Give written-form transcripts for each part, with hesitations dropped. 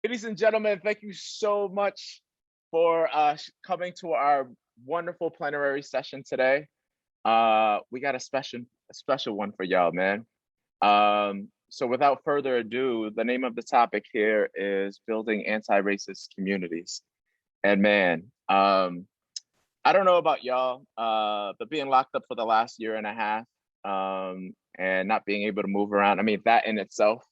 Ladies and gentlemen, thank you so much for coming to our wonderful plenary session today. We got a special one for y'all, man. So without further ado, the name of the topic here is building anti-racist communities. And man, I don't know about y'all, but being locked up for the last year and a half, and not being able to move around, I mean, that in itself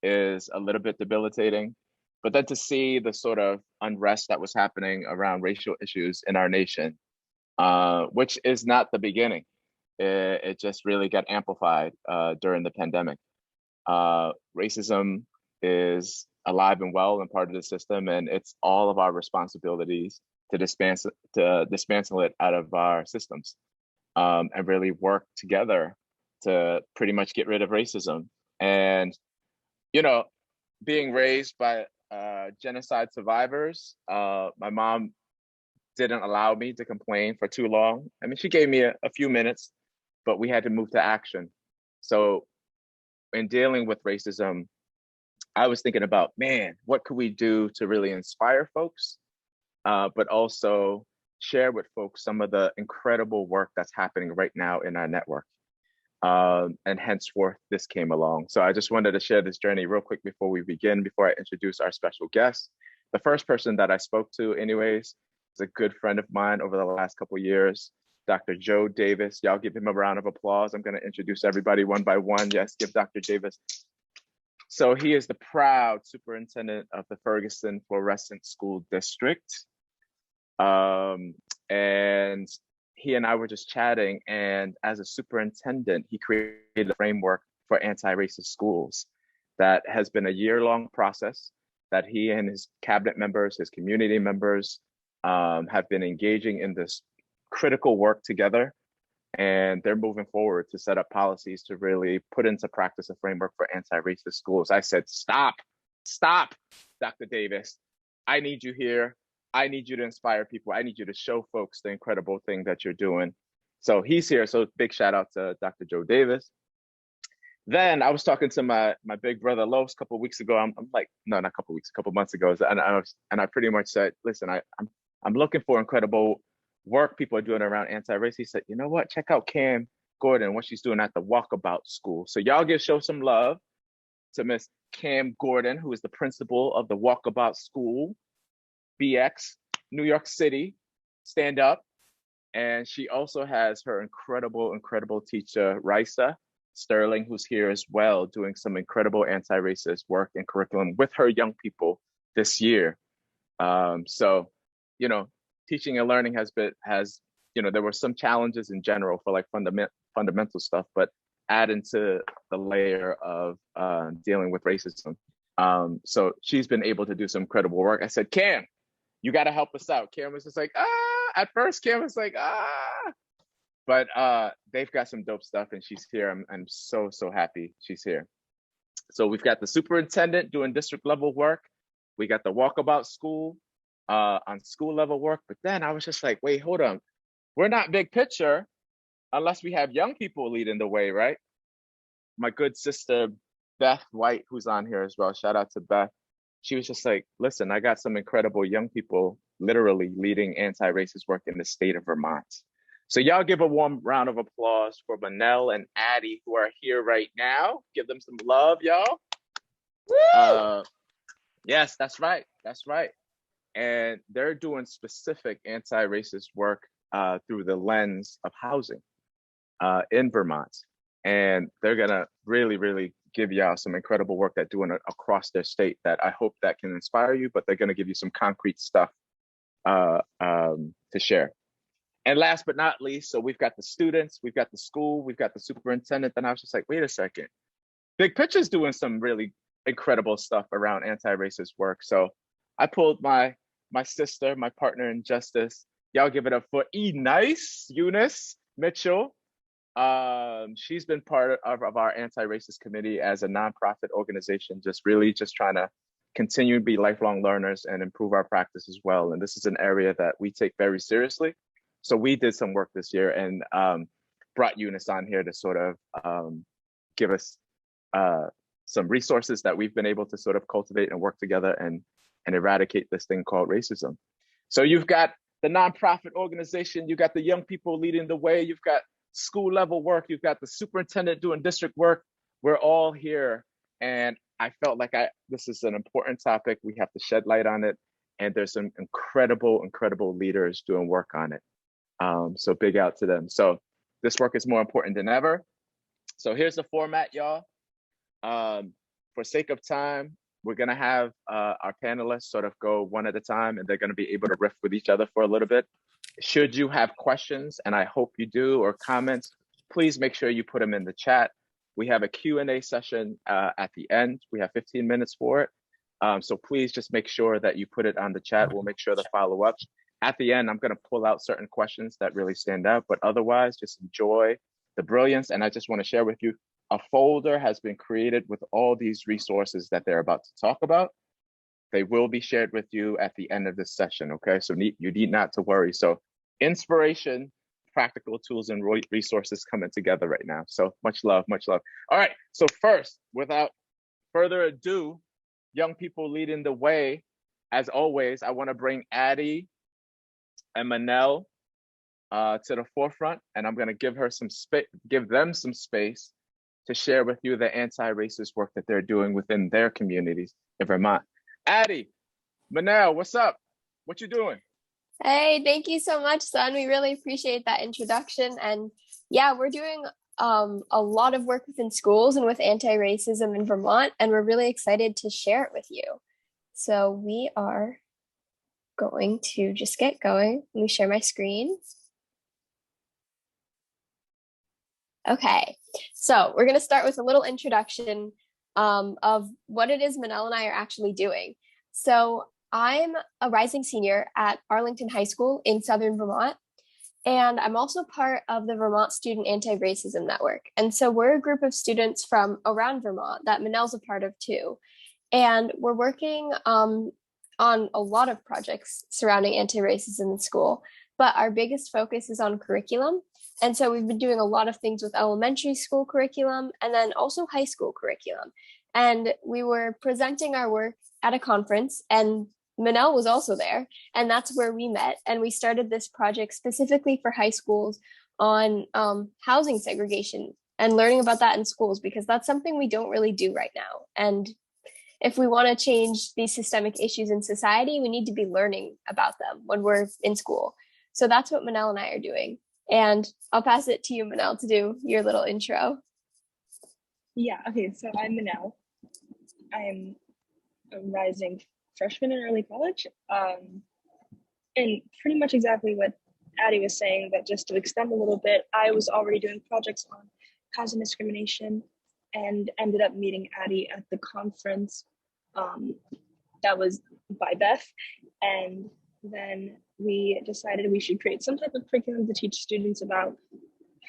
is a little bit debilitating. But then to see the sort of unrest that was happening around racial issues in our nation, which is not the beginning, it just really got amplified during the pandemic. Racism is alive and well and part of the system, and it's all of our responsibilities to dismantle it out of our systems, and really work together to pretty much get rid of racism. And you know, being raised by genocide survivors, my mom didn't allow me to complain for too long. I mean, she gave me a few minutes, but we had to move to action. So in dealing with racism, I was thinking about, man, what could we do to really inspire folks, but also share with folks some of the incredible work that's happening right now in our network. And henceforth, this came along. So I just wanted to share this journey real quick before we begin, before I introduce our special guest. The first person that I spoke to anyways is a good friend of mine over the last couple of years, Dr. Joe Davis. Y'all give him a round of applause. I'm gonna introduce everybody one by one. Yes, give Dr. Davis. So he is the proud superintendent of the Ferguson Florescent School District. And he and I were just chatting, and as a superintendent, he created a framework for anti-racist schools that has been a year-long process that he and his cabinet members, his community members, have been engaging in this critical work together. And they're moving forward to set up policies to really put into practice a framework for anti-racist schools. I said, stop, Dr. Davis. I need you here. I need you to inspire people. I need you to show folks the incredible thing that you're doing. So he's here. So big shout out to Dr. Joe Davis. Then I was talking to my big brother Lotus a couple of weeks ago. I'm like, no, not a couple of weeks, a couple of months ago. And I pretty much said, listen, I'm looking for incredible work people are doing around anti-race. He said, you know what? Check out Cam Gordon, what she's doing at the Walkabout School. So y'all show some love to Miss Cam Gordon, who is the principal of the Walkabout School, BX, New York City, stand up. And she also has her incredible teacher, Risa Sterling, who's here as well, doing some incredible anti-racist work and curriculum with her young people this year. So, teaching and learning has, there were some challenges in general for like fundamental stuff, but add into the layer of dealing with racism. So she's been able to do some incredible work. I said, Cam, you got to help us out. Cam was just like, at first Cam was like, but they've got some dope stuff and she's here. I'm so happy she's here. So we've got the superintendent doing district level work. We got the Walkabout School on school level work. But then I was just like, wait, hold on. We're not big picture unless we have young people leading the way, right? My good sister, Beth White, who's on here as well. Shout out to Beth. She was just like, listen, I got some incredible young people literally leading anti-racist work in the state of Vermont. So y'all give a warm round of applause for Manel and Addie who are here right now. Give them some love, y'all. Yes, that's right. And they're doing specific anti-racist work through the lens of housing in Vermont. And they're gonna really give y'all some incredible work they're doing across their state that I hope that can inspire you, but they're gonna give you some concrete stuff to share. And last but not least, so we've got the students, we've got the school, we've got the superintendent. Then I was just like, wait a second. Big Picture's doing some really incredible stuff around anti-racist work. So I pulled my sister, my partner in justice. Y'all give it up for Eunice Mitchell. She's been part of our anti-racist committee as a nonprofit organization, just trying to continue to be lifelong learners and improve our practice as well. And this is an area that we take very seriously. So we did some work this year and brought Eunice on here to sort of give us some resources that we've been able to sort of cultivate and work together and eradicate this thing called racism. So you've got the nonprofit organization, you've got the young people leading the way, you've got school level work, you've got the superintendent doing district work. We're all here. And I felt like this is an important topic. We have to shed light on it. And there's some incredible, incredible leaders doing work on it. So big out to them. So this work is more important than ever. So here's the format, y'all. For sake of time, we're gonna have our panelists sort of go one at a time, and they're gonna be able to riff with each other for a little bit. Should you have questions, and I hope you do, or comments, please make sure you put them in the chat. We have a Q&A session at the end. We have 15 minutes for it. So please just make sure that you put it on the chat. We'll make sure to follow up. At the end, I'm gonna pull out certain questions that really stand out, but otherwise just enjoy the brilliance. And I just wanna share with you, a folder has been created with all these resources that they're about to talk about. They will be shared with you at the end of this session, okay? So you need not to worry. So inspiration, practical tools, and resources coming together right now. So much love, much love. All right, so first, without further ado, young people leading the way. As always, I wanna bring Addie and Manel to the forefront, and I'm gonna give them some space to share with you the anti-racist work that they're doing within their communities in Vermont. Addie, Manel, what's up? What you doing? Hey, thank you so much, son. We really appreciate that introduction. And yeah, we're doing a lot of work within schools and with anti-racism in Vermont, and we're really excited to share it with you. So we are going to just get going. Let me share my screen. Okay, so we're going to start with a little introduction of what it is Manel and I are actually doing. So I'm a rising senior at Arlington High School in Southern Vermont, and I'm also part of the Vermont Student Anti-Racism Network. And so we're a group of students from around Vermont that Manel's a part of too. And we're working on a lot of projects surrounding anti-racism in school, but our biggest focus is on curriculum. And so we've been doing a lot of things with elementary school curriculum and then also high school curriculum. And we were presenting our work at a conference, and Manel was also there. And that's where we met. And we started this project specifically for high schools on housing segregation and learning about that in schools, because that's something we don't really do right now. And if we want to change these systemic issues in society, we need to be learning about them when we're in school. So that's what Manel and I are doing. And I'll pass it to you, Manel, to do your little intro. Yeah, okay, so I'm Manel. I'm a rising freshman in early college. And pretty much exactly what Addie was saying, but just to extend a little bit, I was already doing projects on housing discrimination and ended up meeting Addie at the conference that was by Beth. And then we decided we should create some type of curriculum to teach students about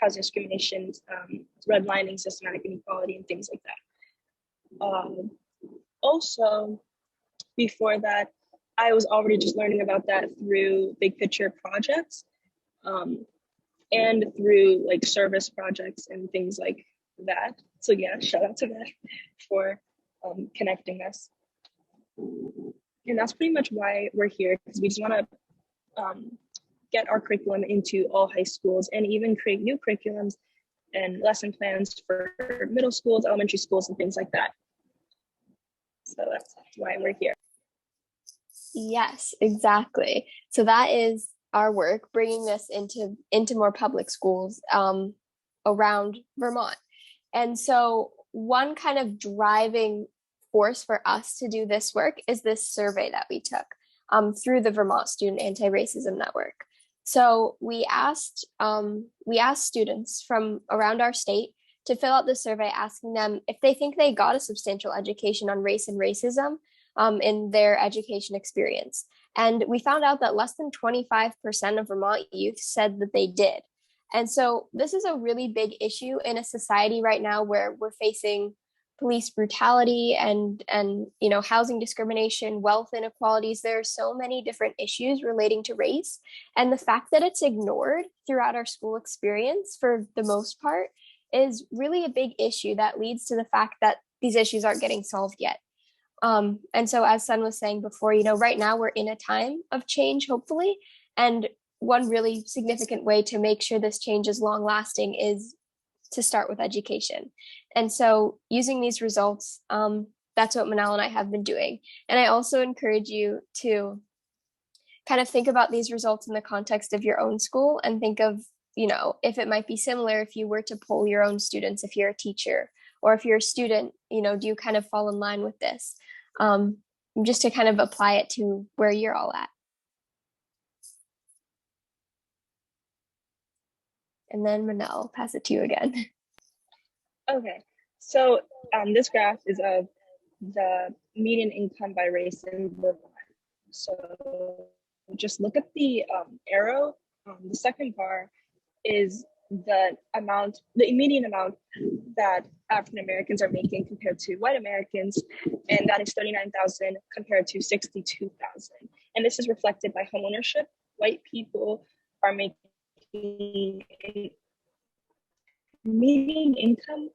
housing discrimination, redlining, systematic inequality, and things like that. Also, before that, I was already just learning about that through big picture projects and through like service projects and things like that. So yeah, shout out to Beth for connecting us. And that's pretty much why we're here, because we just want to get our curriculum into all high schools and even create new curriculums and lesson plans for middle schools, elementary schools, and things like that. So that's why we're here. Yes, exactly. So that is our work, bringing this into more public schools around Vermont. And so one kind of driving force for us to do this work is this survey that we took through the Vermont Student Anti-Racism Network. So we asked students from around our state to fill out the survey, asking them if they think they got a substantial education on race and racism in their education experience. And we found out that less than 25% of Vermont youth said that they did. And so this is a really big issue in a society right now where we're facing police brutality and housing discrimination, wealth inequalities. There are so many different issues relating to race. And the fact that it's ignored throughout our school experience for the most part is really a big issue that leads to the fact that these issues aren't getting solved yet. And so as Sun was saying before, right now we're in a time of change, hopefully. And one really significant way to make sure this change is long lasting is to start with education. And so using these results, that's what Manal and I have been doing. And I also encourage you to kind of think about these results in the context of your own school and think of, if it might be similar if you were to poll your own students, if you're a teacher, or if you're a student, do you kind of fall in line with this? Just to kind of apply it to where you're all at. And then Manal, I'll pass it to you again. Okay, so this graph is of the median income by race in Vermont. So just look at the arrow. The second bar is the median amount that African Americans are making compared to white Americans, and that is $39,000 compared to $62,000. And this is reflected by homeownership. White people are making median income,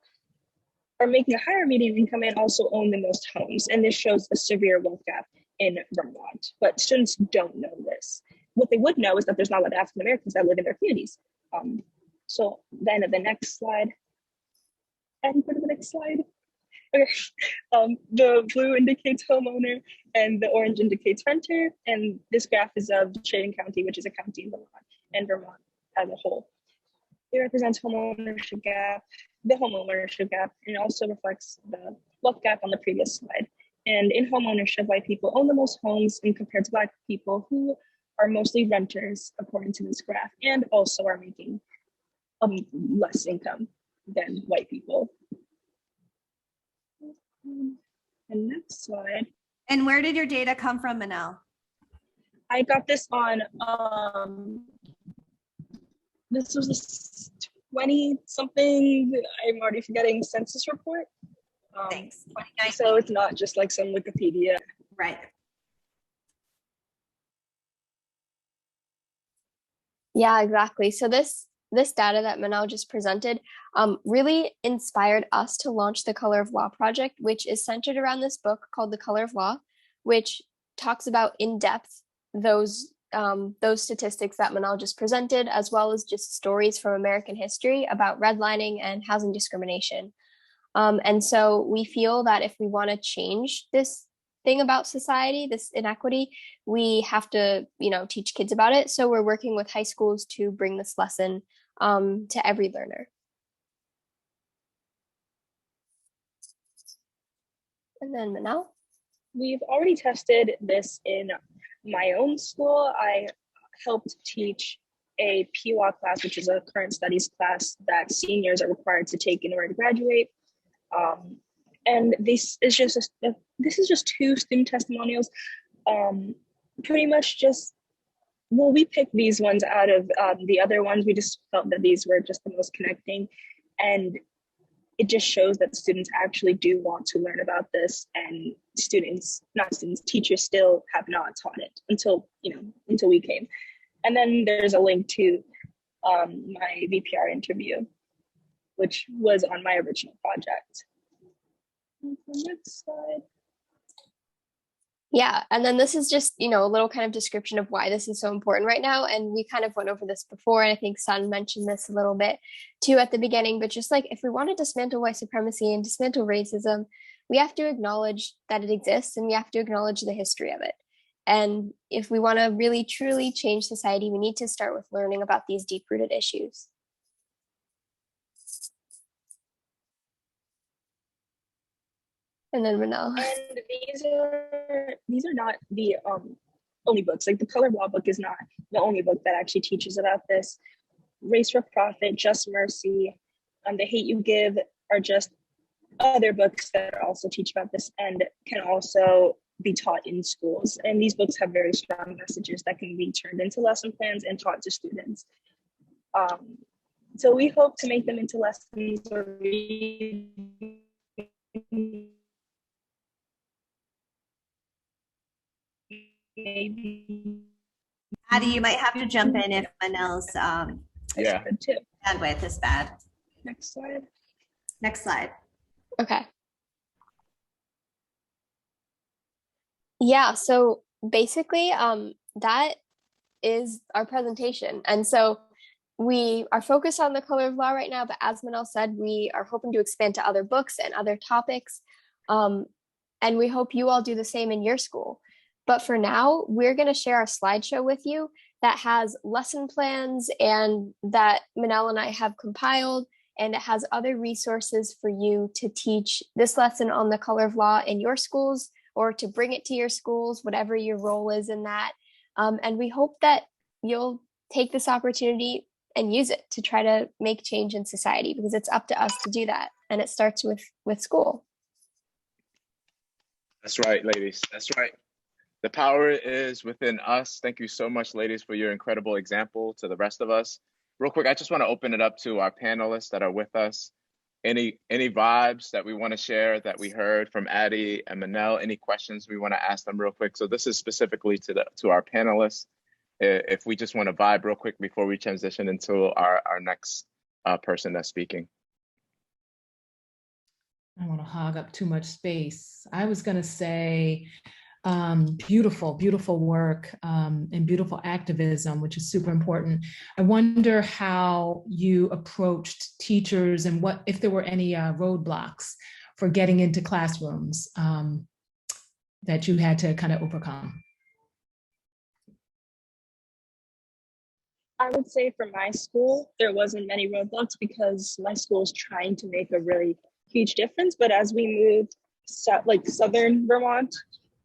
are making a higher median income and also own the most homes. And this shows a severe wealth gap in Vermont, but students don't know this. What they would know is that there's not a lot of African Americans that live in their communities. So then the next slide, and go to the next slide. Okay, the blue indicates homeowner and the orange indicates renter. And this graph is of Sheridan County, which is a county in Vermont, and Vermont as a whole. It represents the homeownership gap, and it also reflects the wealth gap on the previous slide. And in homeownership, white people own the most homes and compared to Black people who are mostly renters, according to this graph, and also are making less income than white people. And next slide. And where did your data come from, Manal? I got this on, this was a 20-something, I'm already forgetting, census report. Thanks. So it's not just like some Wikipedia. Right. Yeah, exactly. So this data that Manal just presented really inspired us to launch the Color of Law project, which is centered around this book called The Color of Law, which talks about in depth those statistics that Manal just presented, as well as just stories from American history about redlining and housing discrimination. And so we feel that if we want to change this thing about society, this inequity, we have to, teach kids about it. So we're working with high schools to bring this lesson to every learner. And then Manal? We've already tested this in my own school. I helped teach a PWA class, which is a current studies class that seniors are required to take in order to graduate. And this is just two student testimonials. Pretty much just, we picked these ones out of the other ones. We just felt that these were just the most connecting, and it just shows that students actually do want to learn about this, and teachers still have not taught it until we came. And then there's a link to my VPR interview, which was on my original project. Next slide. Yeah, and then this is just, a little kind of description of why this is so important right now. And we kind of went over this before, and I think Sun mentioned this a little bit too at the beginning, but just like if we want to dismantle white supremacy and dismantle racism, we have to acknowledge that it exists, and we have to acknowledge the history of it. And if we want to really, truly change society, we need to start with learning about these deep-rooted issues. And then Manal. And these are not the only books. Like the Color of Law book is not the only book that actually teaches about this. Race for Profit, Just Mercy, The Hate You Give are just other books that also teach about this and can also be taught in schools. And these books have very strong messages that can be turned into lesson plans and taught to students. So we hope to make them into lessons or maybe. Addie, you might have to jump in if Manal's bandwidth is bad. Next slide. Next slide. Okay. Yeah, so basically, that is our presentation. And so we are focused on the color of law right now, but as Manel said, we are hoping to expand to other books and other topics. And we hope you all do the same in your school. But for now, we're going to share a slideshow with you that has lesson plans and that Manel and I have compiled, and it has other resources for you to teach this lesson on the color of law in your schools or to bring it to your schools, whatever your role is in that. And we hope that you'll take this opportunity and use it to try to make change in society, because it's up to us to do that. And it starts with school. That's right, ladies. That's right. The power is within us. Thank you so much, ladies, for your incredible example to the rest of us. Real quick, I just want to open it up to our panelists that are with us. Any vibes that we want to share that we heard from Addie and Manel? Any questions we want to ask them real quick? So this is specifically to our panelists. If we just want to vibe real quick before we transition into our next person that's speaking. I don't want to hog up too much space. I was going to say beautiful, beautiful work and beautiful activism, which is super important. I wonder how you approached teachers and what, if there were any roadblocks for getting into classrooms that you had to kind of overcome. I would say for my school, there wasn't many roadblocks because my school is trying to make a really huge difference. But as we move like southern Vermont,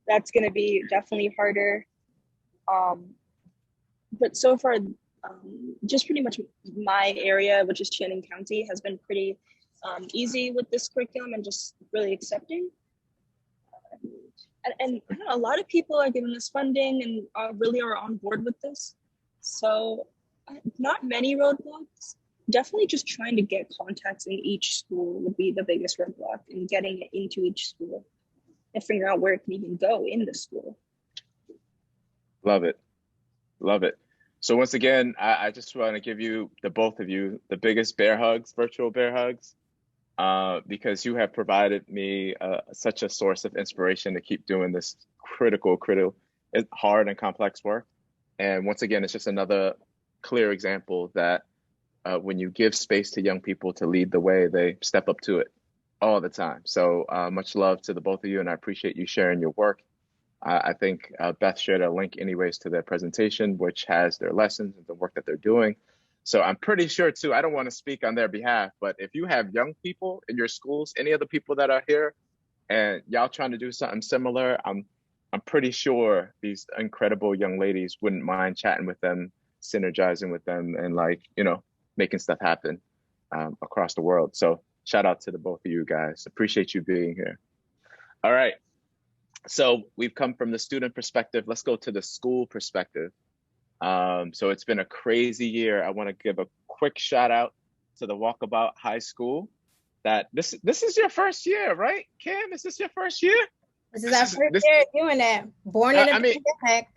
that's going to be definitely harder. But so far, just pretty much my area, which is Channing County, has been pretty easy with this curriculum and just really accepting. And I don't know, a lot of people are giving us funding and really are on board with this. So not many roadblocks. Definitely just trying to get contacts in each school would be the biggest roadblock, and getting it into each school and figuring out where it can even go in the school. Love it. Love it. So once again, I just want to give you, the both of you, the biggest bear hugs, virtual bear hugs, because you have provided me such a source of inspiration to keep doing this critical, hard and complex work. And once again, it's just another clear example that when you give space to young people to lead the way, they step up to it all the time. So much love to the both of you, and I appreciate you sharing your work. I think Beth shared a link anyways to their presentation, which has their lessons and the work that they're doing. So I'm pretty sure too, I don't want to speak on their behalf, but if you have young people in your schools, any of the people that are here, and y'all trying to do something similar, I'm pretty sure these incredible young ladies wouldn't mind chatting with them, synergizing with them, and making stuff happen across the world. So shout out to the both of you guys. Appreciate you being here. All right. So we've come from the student perspective. Let's go to the school perspective. So it's been a crazy year. I want to give a quick shout out to the Walkabout High School. That this is your first year, right, Kim? Is this your first year? This is our first year doing it. Born in a pandemic.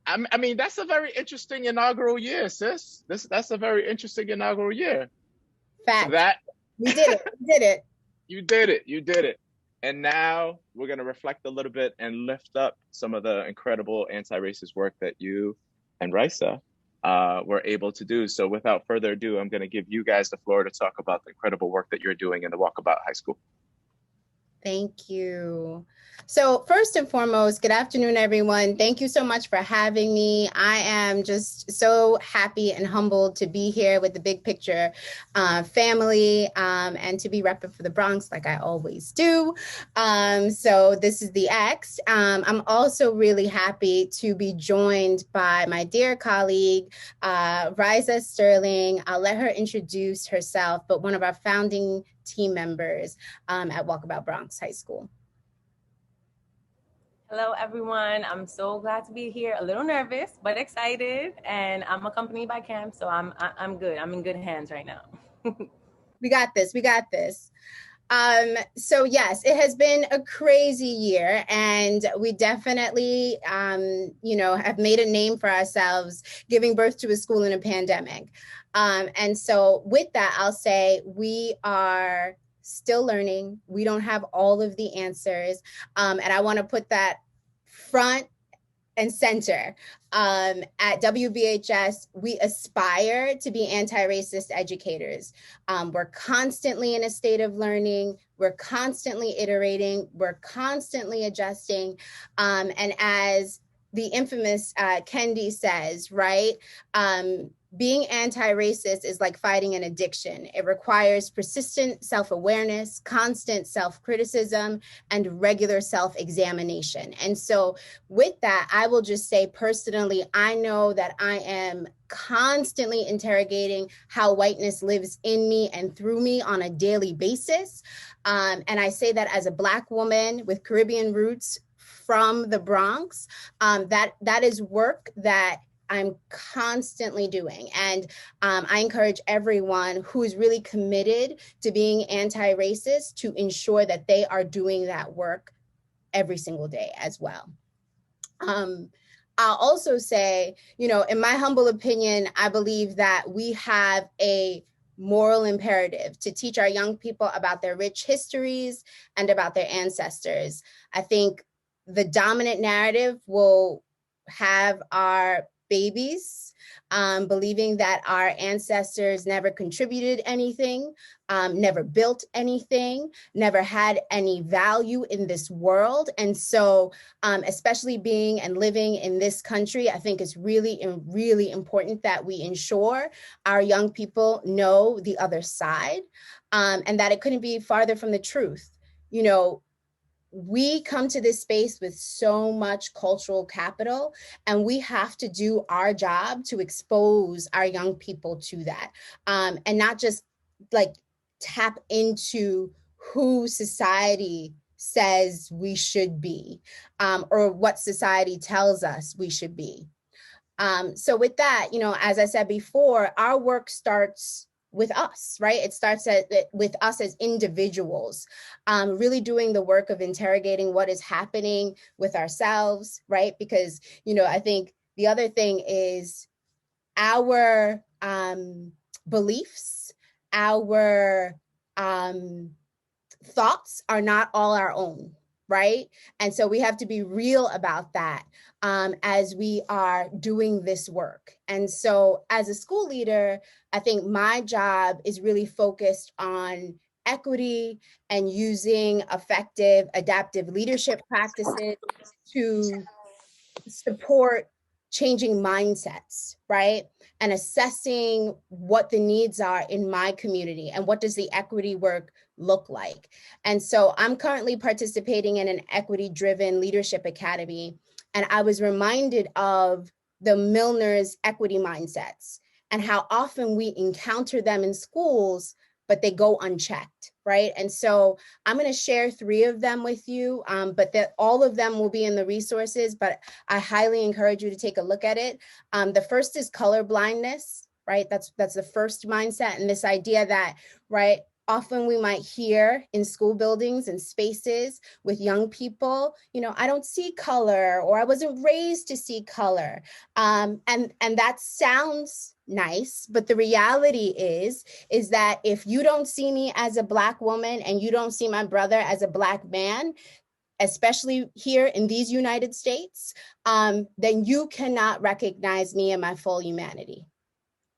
I mean, that's a very interesting inaugural year, sis. That's a very interesting inaugural year. Fact. We did it. We did it. You did it. And now we're going to reflect a little bit and lift up some of the incredible anti-racist work that you and Raisa were able to do. So without further ado, I'm going to give you guys the floor to talk about the incredible work that you're doing in the Walkabout High School. Thank you. So first and foremost, good afternoon, everyone. Thank you so much for having me. I am just so happy and humbled to be here with the Big Picture family and to be repping for the Bronx like I always do. So this is the X. I'm also really happy to be joined by my dear colleague, Riza Sterling. I'll let her introduce herself, but one of our founding team members at Walkabout Bronx High School. Hello, everyone. I'm so glad to be here. A little nervous, but excited. And I'm accompanied by Cam, so I'm good. I'm in good hands right now. We got this. We got this. So yes, it has been a crazy year, and we definitely, have made a name for ourselves giving birth to a school in a pandemic. And so with that, I'll say we are still learning. We don't have all of the answers. And I want to put that front and center. At WBHS, we aspire to be anti-racist educators. We're constantly in a state of learning. We're constantly iterating. We're constantly adjusting. And as the infamous Kendi says, right? Being anti-racist is like fighting an addiction. It requires persistent self-awareness, constant self-criticism, and regular self-examination. And so with that, I will just say personally, I know that I am constantly interrogating how whiteness lives in me and through me on a daily basis. And I say that as a Black woman with Caribbean roots from the Bronx, that is work that I'm constantly doing. And I encourage everyone who is really committed to being anti-racist to ensure that they are doing that work every single day as well. I'll also say, you know, in my humble opinion, I believe that we have a moral imperative to teach our young people about their rich histories and about their ancestors. I think the dominant narrative will have our babies believing that our ancestors never contributed anything, never built anything, never had any value in this world. And so, especially being and living in this country, I think it's really, really important that we ensure our young people know the other side, and that it couldn't be farther from the truth. You know, we come to this space with so much cultural capital, and we have to do our job to expose our young people to that, and not just like tap into who society says we should be, or what society tells us we should be. So with that, you know, as I said before, our work starts with us, right? It starts with us as individuals, really doing the work of interrogating what is happening with ourselves, right? Because, you know, I think the other thing is our beliefs, our thoughts are not all our own, right? And so we have to be real about that as we are doing this work. And so as a school leader, I think my job is really focused on equity and using effective adaptive leadership practices to support changing mindsets, right? And assessing what the needs are in my community and what does the equity work look like. And so I'm currently participating in an equity-driven leadership academy, and I was reminded of the Milner's equity mindsets and how often we encounter them in schools, but they go unchecked, right? And so I'm going to share 3 of them with you, but that all of them will be in the resources, but I highly encourage you to take a look at it. The first is colorblindness, right? That's the first mindset, and this idea that, right, often we might hear in school buildings and spaces with young people, you know, I don't see color, or I wasn't raised to see color. And that sounds nice, but the reality is that if you don't see me as a Black woman and you don't see my brother as a Black man, especially here in these United States, then you cannot recognize me in my full humanity,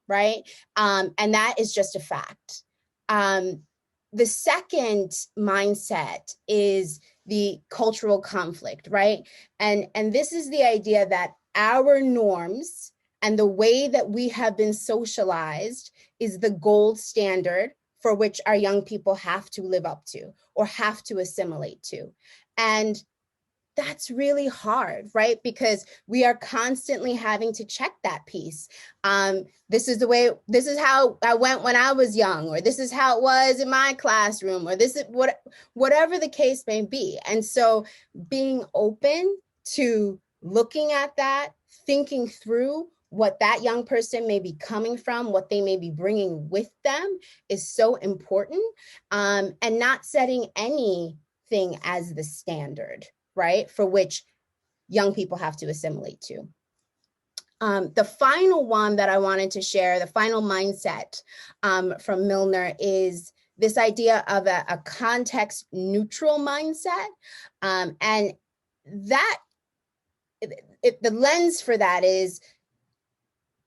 right? And that is just a fact. The second mindset is the cultural conflict, right? And this is the idea that our norms and the way that we have been socialized is the gold standard for which our young people have to live up to or have to assimilate to. And that's really hard, right? Because we are constantly having to check that piece. This is how I went when I was young, or this is how it was in my classroom, or this is whatever the case may be. And so being open to looking at that, thinking through what that young person may be coming from, what they may be bringing with them is so important, and not setting anything as the standard, right, for which young people have to assimilate to. The final one that I wanted to share, the final mindset from Milner, is this idea of a context neutral mindset. And that the lens for that is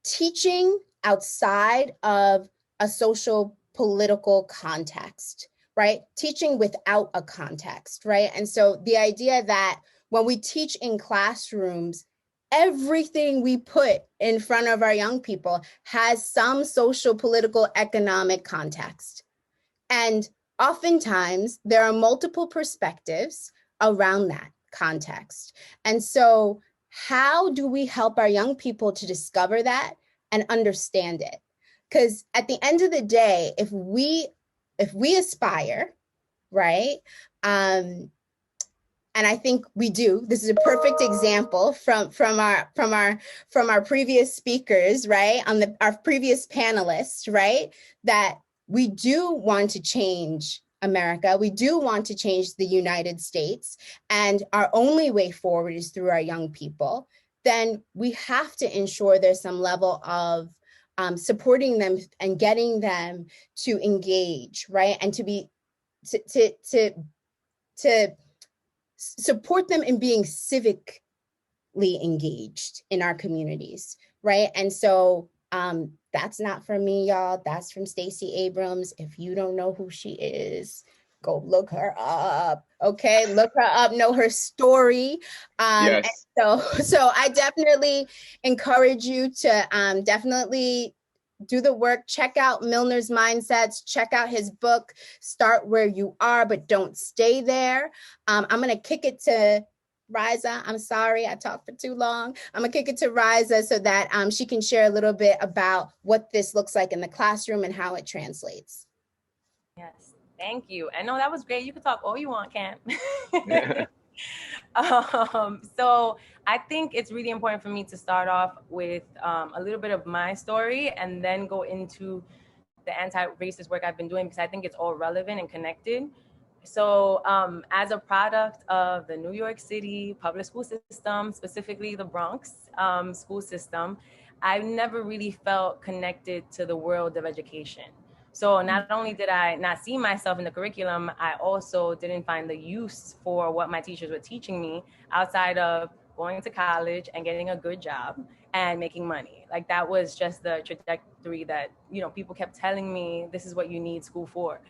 teaching outside of a social political context, right? Teaching without a context, right? And so the idea that when we teach in classrooms, everything we put in front of our young people has some social, political, economic context. And oftentimes there are multiple perspectives around that context. And so how do we help our young people to discover that and understand it? Because at the end of the day, if we aspire, right? And I think we do. This is a perfect example from our previous speakers, right? On our previous panelists, right? That we do want to change America. We do want to change the United States, and our only way forward is through our young people. Then we have to ensure there's some level of supporting them and getting them to engage, right? And to support them in being civically engaged in our communities, right? And so that's not from me, y'all. That's from Stacey Abrams. If you don't know who she is, go look her up. Okay, look her up, know her story. Yes. So I definitely encourage you to definitely do the work. Check out Milner's Mindsets. Check out his book. Start where you are, but don't stay there. I'm going to kick it to Riza. I'm sorry, I talked for too long. I'm going to kick it to Riza so that she can share a little bit about what this looks like in the classroom and how it translates. Yes, thank you. And no, that was great. You can talk all you want, Cam. So I think it's really important for me to start off with a little bit of my story and then go into the anti-racist work I've been doing, because I think it's all relevant and connected. So as a product of the New York City public school system, specifically the Bronx school system, I've never really felt connected to the world of education. So not only did I not see myself in the curriculum, I also didn't find the use for what my teachers were teaching me outside of going to college and getting a good job and making money. Like that was just the trajectory that, you know, people kept telling me, this is what you need school for.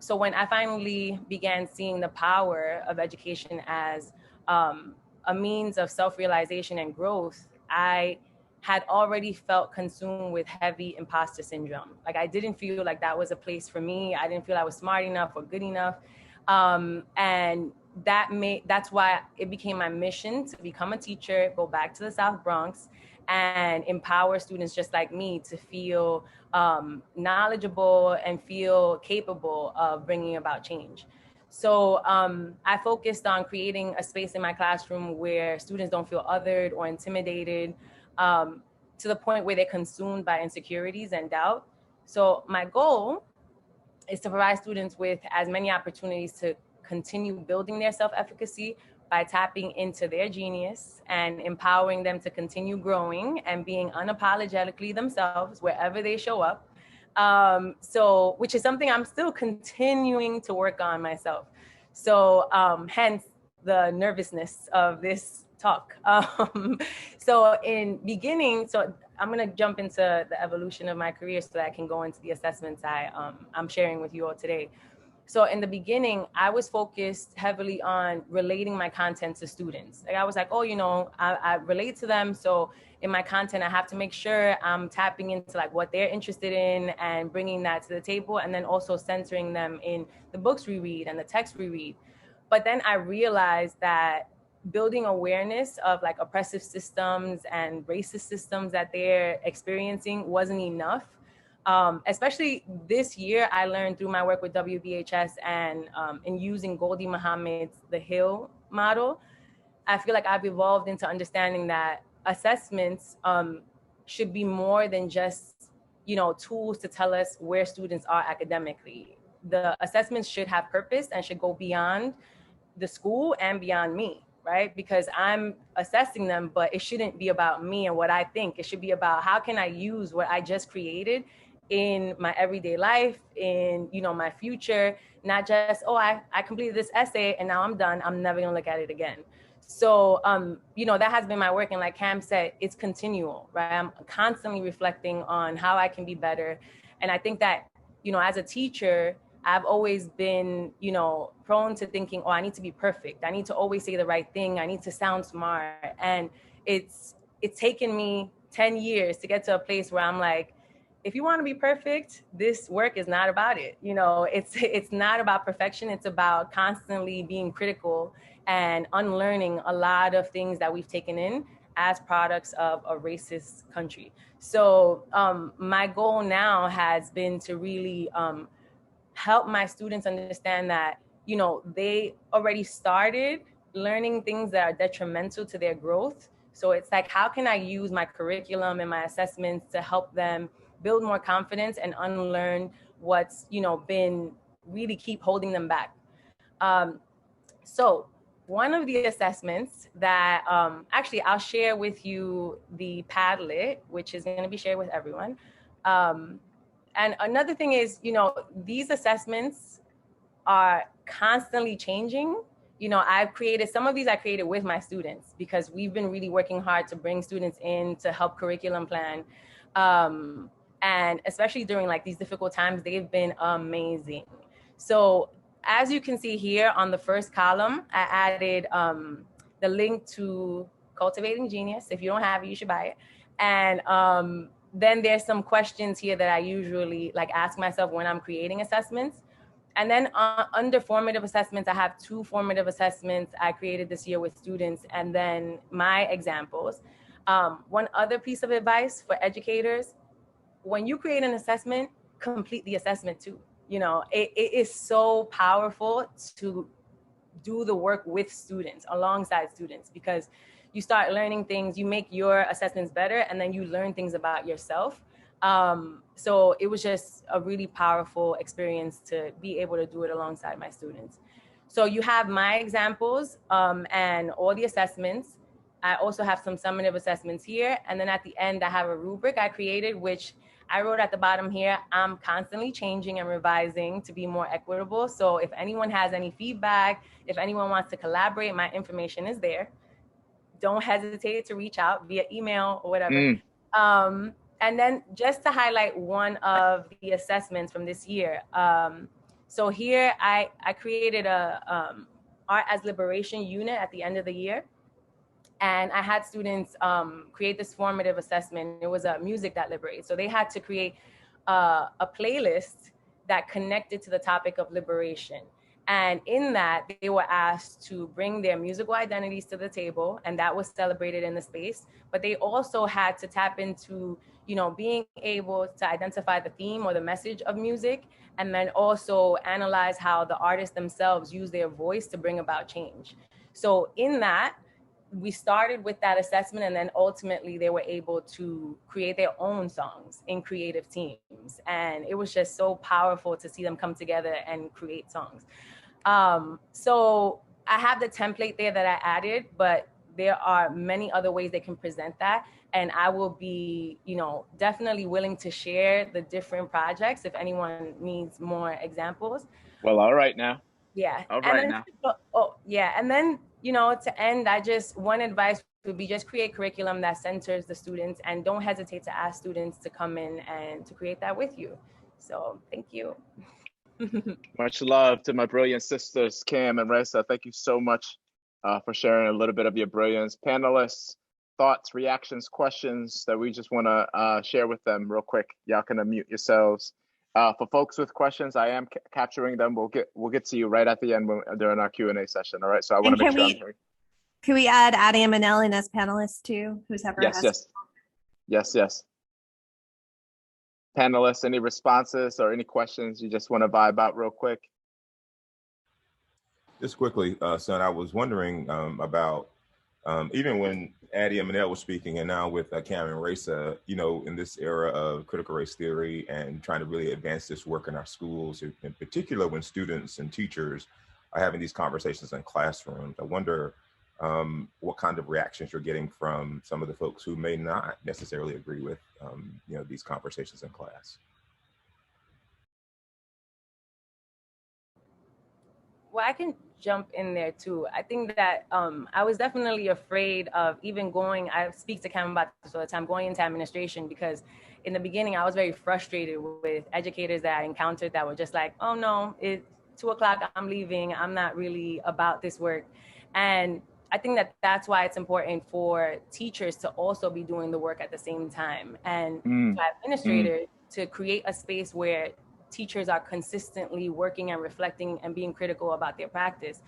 So when I finally began seeing the power of education as a means of self-realization and growth, I had already felt consumed with heavy imposter syndrome. Like I didn't feel like that was a place for me. I didn't feel I was smart enough or good enough. And that's why it became my mission to become a teacher, go back to the South Bronx and empower students just like me to feel knowledgeable and feel capable of bringing about change. So I focused on creating a space in my classroom where students don't feel othered or intimidated, to the point where they're consumed by insecurities and doubt. So my goal is to provide students with as many opportunities to continue building their self-efficacy by tapping into their genius and empowering them to continue growing and being unapologetically themselves wherever they show up. So, which is something I'm still continuing to work on myself. So hence the nervousness of this talk. So in beginning, so I'm gonna jump into the evolution of my career so that I can go into the assessments I'm sharing with you all today. So in the beginning, I was focused heavily on relating my content to students. Like I was like, oh, you know, I relate to them. So in my content, I have to make sure I'm tapping into like what they're interested in and bringing that to the table. And then also centering them in the books we read and the text we read. But then I realized that building awareness of like oppressive systems and racist systems that they're experiencing wasn't enough. Especially this year, I learned through my work with WBHS and in using Goldie Muhammad's The Hill model, I feel like I've evolved into understanding that assessments should be more than just, you know, tools to tell us where students are academically. The assessments should have purpose and should go beyond the school and beyond me, right? Because I'm assessing them, but it shouldn't be about me and what I think. It should be about how can I use what I just created in my everyday life, in, you know, my future, not just, oh, I completed this essay and now I'm done, I'm never gonna look at it again. So, you know, that has been my work. And like Cam said, it's continual, right? I'm constantly reflecting on how I can be better. And I think that, you know, as a teacher, I've always been, you know, prone to thinking, oh, I need to be perfect. I need to always say the right thing. I need to sound smart. And it's taken me 10 years to get to a place where I'm like, if you want to be perfect, this work is not about it. You know, it's not about perfection. It's about constantly being critical and unlearning a lot of things that we've taken in as products of a racist country. So my goal now has been to really help my students understand that, you know, they already started learning things that are detrimental to their growth. So it's like, how can I use my curriculum and my assessments to help them build more confidence and unlearn what's, you know, been really keep holding them back. So one of the assessments that actually I'll share with you the Padlet, which is going to be shared with everyone. And another thing is, you know, these assessments are constantly changing. You know, I've created, some of these I created with my students because we've been really working hard to bring students in to help curriculum plan. And especially during like these difficult times, they've been amazing. So as you can see here on the first column, I added the link to Cultivating Genius. If you don't have it, you should buy it. And then there's some questions here that I usually like ask myself when I'm creating assessments. And then under formative assessments, I have 2 formative assessments I created this year with students, and then my examples. One other piece of advice for educators: when you create an assessment, complete the assessment too. You know, it is so powerful to do the work with students, alongside students, because you start learning things, you make your assessments better, and then you learn things about yourself. So it was just a really powerful experience to be able to do it alongside my students. So you have my examples and all the assessments. I also have some summative assessments here. And then at the end, I have a rubric I created, which I wrote at the bottom here, I'm constantly changing and revising to be more equitable. So if anyone has any feedback, if anyone wants to collaborate, my information is there. Don't hesitate to reach out via email or whatever. And then just to highlight one of the assessments from this year. So here I created a Art as Liberation unit at the end of the year. And I had students create this formative assessment. It was a music that liberates. So they had to create a playlist that connected to the topic of liberation. And in that, they were asked to bring their musical identities to the table, and that was celebrated in the space. But they also had to tap into, you know, being able to identify the theme or the message of music, and then also analyze how the artists themselves use their voice to bring about change. So in that, we started with that assessment, and then ultimately they were able to create their own songs in creative teams. And it was just so powerful to see them come together and create songs. So I have the template there that I added, but there are many other ways they can present that. And I will be, you know, definitely willing to share the different projects if anyone needs more examples. Well, all right now. Yeah. All right now. Yeah. And then, you know, to end, one advice would be just create curriculum that centers the students, and don't hesitate to ask students to come in and to create that with you. So thank you. Much love to my brilliant sisters, Cam and Ressa. Thank you so much for sharing a little bit of your brilliance. Panelists, thoughts, reactions, questions that we just want to share with them real quick. Y'all can unmute yourselves. For folks with questions, I am capturing them. We'll get to you right at the end during our Q&A session. All right. So I want to make sure I'm hearing. Can we add Addie and Manel in as panelists too? Who's ever Yes. Panelists, any responses or any questions you just want to vibe out real quick? Just quickly, son, I was wondering about even when Addie and Manel was speaking, and now with Cam and Ressa, you know, in this era of critical race theory and trying to really advance this work in our schools, in particular when students and teachers are having these conversations in classrooms, I wonder what kind of reactions you're getting from some of the folks who may not necessarily agree with, you know, these conversations in class. Well, I can jump in there too. I think that I was definitely afraid of even going. I speak to Cam about this all the time, going into administration, because in the beginning I was very frustrated with educators that I encountered that were just like, oh no, it's 2 o'clock, I'm leaving. I'm not really about this work. And I think that that's why it's important for teachers to also be doing the work at the same time, and for administrators to create a space where teachers are consistently working and reflecting and being critical about their practice,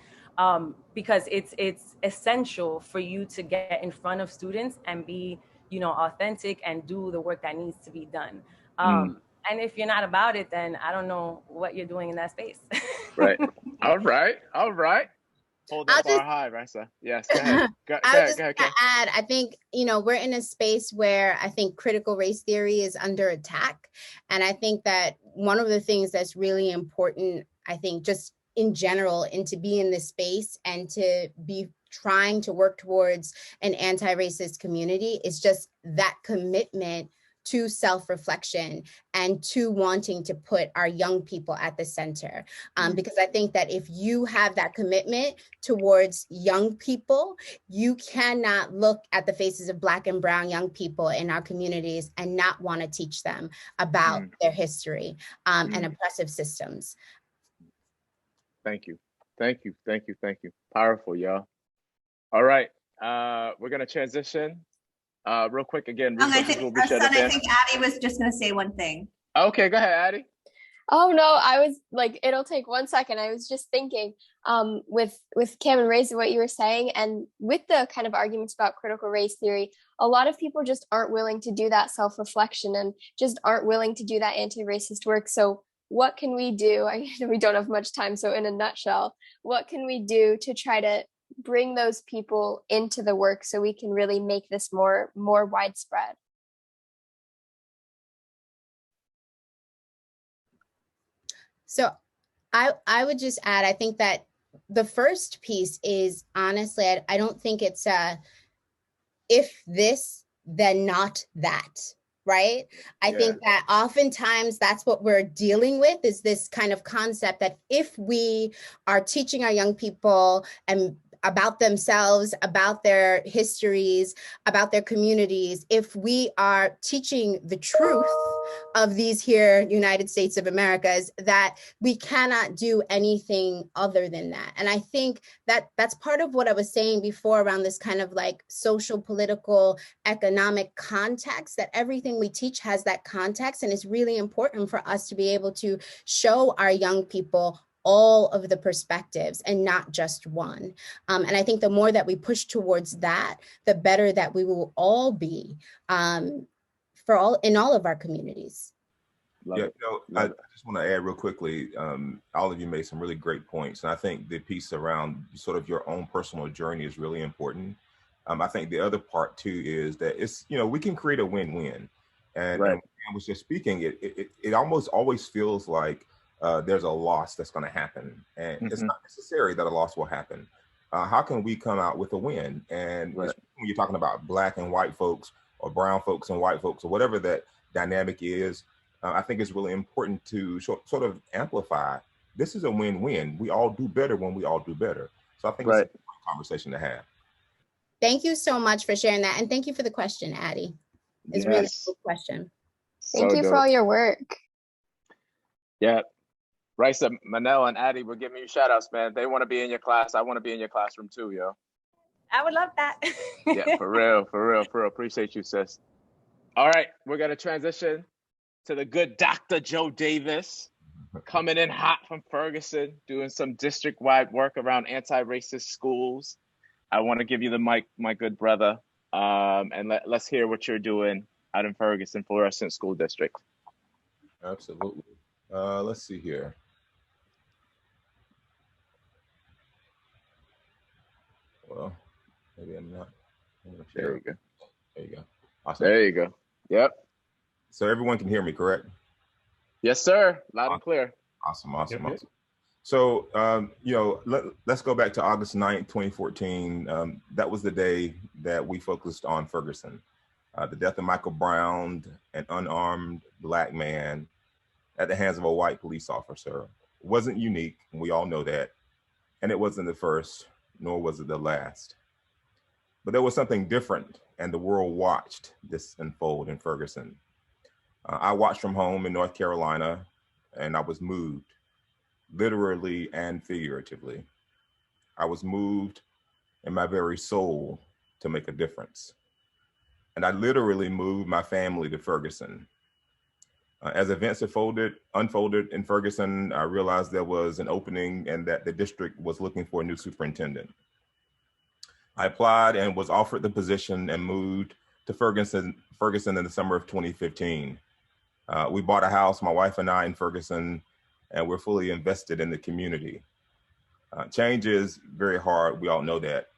because it's essential for you to get in front of students and be, you know, authentic and do the work that needs to be done. And if you're not about it, then I don't know what you're doing in that space. Right. All right. Hold that bar high, Raisa. Yes, go ahead. Go ahead, add, I think, you know, we're in a space where I think critical race theory is under attack. And I think that one of the things that's really important, I think, just in general, and to be in this space and to be trying to work towards an anti-racist community is just that commitment to self-reflection and to wanting to put our young people at the center. Because I think that if you have that commitment towards young people, you cannot look at the faces of Black and Brown young people in our communities and not want to teach them about their history and oppressive systems. Thank you. Powerful, y'all. All right, we're gonna transition. Real quick again. I think Addie was just going to say one thing. Okay, go ahead, Addie. Oh no, I was like, it'll take 1 second. I was just thinking, with Cam and Raisa, what you were saying, and with the kind of arguments about critical race theory, a lot of people just aren't willing to do that self-reflection and just aren't willing to do that anti-racist work. So what can we do? I know we don't have much time, so in a nutshell, what can we do to try to bring those people into the work so we can really make this more widespread? So I would just add, I think that the first piece is, honestly, I don't think it's if this, then not that, right? I think that oftentimes that's what we're dealing with, is this kind of concept that if we are teaching our young people and about themselves, about their histories, about their communities, if we are teaching the truth of these here United States of Americas, that we cannot do anything other than that. And I think that that's part of what I was saying before around this kind of like social, political, economic context, that everything we teach has that context. And it's really important for us to be able to show our young people all of the perspectives and not just one. And I think the more that we push towards that, the better that we will all be in all of our communities. I just want to add real quickly, all of you made some really great points. And I think the piece around sort of your own personal journey is really important. I think the other part too is that it's, you know, we can create a win-win. And I was just speaking, it almost always feels like there's a loss that's going to happen, and it's not necessary that a loss will happen. How can we come out with a win? And when you're talking about Black and white folks, or brown folks and white folks, or whatever that dynamic is, I think it's really important to sort of amplify. This is a win-win. We all do better when we all do better. So I think it's a great conversation to have. Thank you so much for sharing that, and thank you for the question, Addie. It's really a good question. Thank you for all your work. Yeah. Raisa, Manel, and Addie, we're giving you shout outs, man. They want to be in your class. I want to be in your classroom too, yo. I would love that. Yeah, for real. Appreciate you, sis. All right, we're going to transition to the good Dr. Joe Davis, coming in hot from Ferguson, doing some district-wide work around anti-racist schools. I want to give you the mic, my good brother, and let's hear what you're doing out in Ferguson, Florescent School District. Absolutely. Let's see here. Well, maybe I'm not. There you go. There you go. Awesome. There you go. Yep. So everyone can hear me, correct? Yes, sir. Loud and clear. Awesome. So, you know, let's go back to August 9th, 2014. That was the day that we focused on Ferguson. The death of Michael Brown, an unarmed Black man at the hands of a white police officer. It wasn't unique, and we all know that. and it wasn't the first, nor was it the last. But there was something different, and the world watched this unfold in Ferguson. I watched from home in North Carolina, and I was moved, literally and figuratively. I was moved in my very soul to make a difference. And I literally moved my family to Ferguson. As events unfolded in Ferguson, I realized there was an opening and that the district was looking for a new superintendent. I applied and was offered the position and moved to Ferguson in the summer of 2015. We bought a house, my wife and I, in Ferguson, and we're fully invested in the community. Change is very hard, we all know that.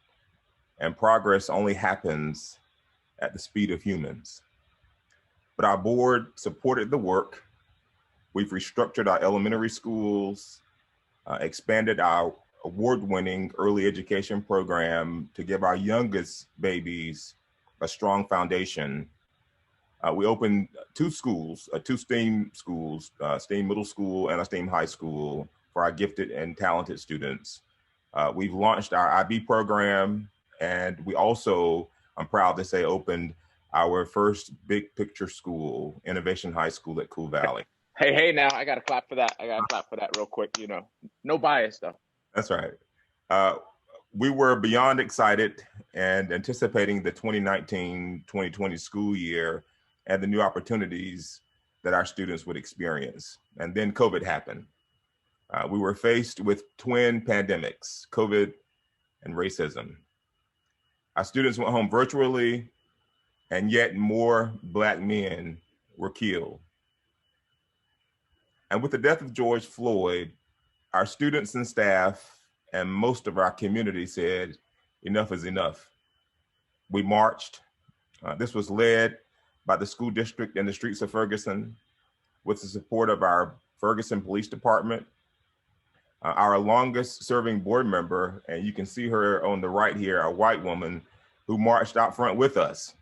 And progress only happens at the speed of humans. But our board supported the work. We've restructured our elementary schools, expanded our award-winning early education program to give our youngest babies a strong foundation. We opened two schools, two STEAM schools, STEAM middle school and a STEAM high school for our gifted and talented students. We've launched our IB program, and we also, I'm proud to say, opened our first big picture school, Innovation High School at Cool Valley. Hey, now I got to clap for that. I got to clap for that real quick, you know. No bias, though. That's right. We were beyond excited and anticipating the 2019-2020 school year and the new opportunities that our students would experience. And then COVID happened. We were faced with twin pandemics, COVID and racism. Our students went home virtually, and yet more Black men were killed. And with the death of George Floyd, our students and staff and most of our community said, enough is enough. We marched. This was led by the school district and the streets of Ferguson with the support of our Ferguson Police Department, our longest serving board member, and you can see her on the right here, a white woman who marched out front with us.